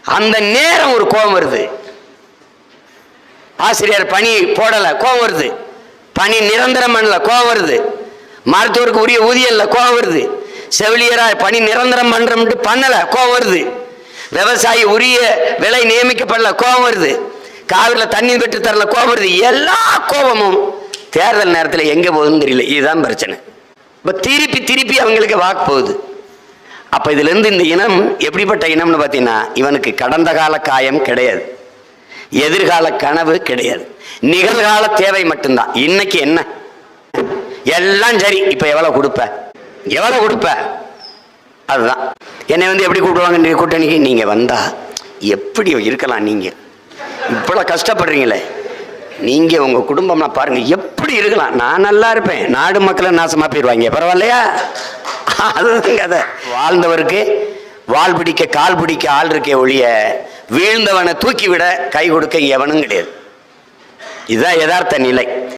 அந்த நேரம் ஒரு கோபம் வருது. ஆசிரியர் பணி போடல, கோபம் வருது. பணி நிரந்தரம் பண்ணல, கோபம் வருது. மருத்துவருக்கு உரிய ஊதியம் இல்லை, கோபம் வருது. செவிலியரா பணி நிரந்தரம் பண்றோம்ட்டு பண்ணல, கோபம் வருது. விவசாயி உரிய விலை நியமிக்கப்படல, கோபம் வருது. காவிரியில் தண்ணி பெற்று தரல, கோபம் வருது. எல்லா கோபமும் தேர்தல் நேரத்தில் எங்க போகுதுன்னு தெரியல. இதுதான் பிரச்சனை. இப்ப திருப்பி திருப்பி அவங்களுக்கு வாக்கு போகுது. அப்ப இதுல இருந்து இந்த இனம் எப்படிப்பட்ட இனம்னு பார்த்தீங்கன்னா, இவனுக்கு கடந்த கால காயம் கிடையாது, எதிர்கால கனவு கிடையாது, நிகழ்கால தேவை மட்டும்தான். இன்னைக்கு என்ன எல்லாம் சரி, இப்ப எவ்வளவு கொடுப்ப, எவ்வளவு கொடுப்ப, அதுதான். என்னை வந்து எப்படி கூப்பிடுவாங்க கூட்டணிக்கு? நீங்க வந்தா எப்படி இருக்கலாம், நீங்க இவ்வளவு கஷ்டப்படுறீங்களே, நீங்க உங்க குடும்பம்னா பாருங்க எப்படி இருக்கலாம், நான் நல்லா இருப்பேன், நாடு மக்களை நாசமா போயிடுவாங்க, பரவாயில்லையா? அதுதான் கதை. வாழ்ந்தவருக்கு வால் பிடிக்க கால் பிடிக்க ஆள் இருக்கே ஒழிய வீழ்ந்தவனை தூக்கி விட கை கொடுக்க எவனும் கிடையாது. இதுதான் யதார்த்த நிலை.